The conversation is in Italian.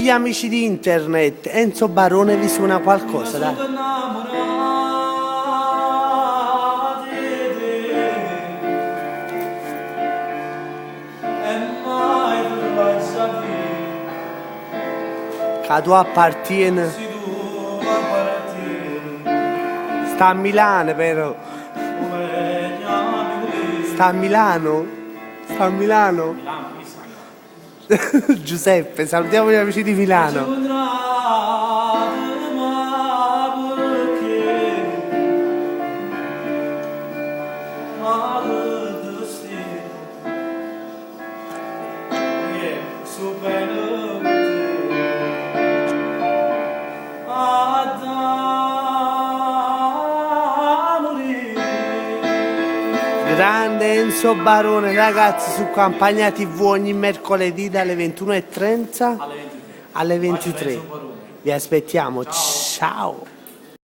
tutti gli amici di internet, Enzo Barone vi suona qualcosa, dai. Che tu appartieni. Sta a Milano, però. Sta a Milano? Sta a Milano? Giuseppe, salutiamo gli amici di Milano. Grande Enzo Barone, ragazzi, su Campagna TV ogni mercoledì dalle 21:30 alle 23. Vi aspettiamo, ciao!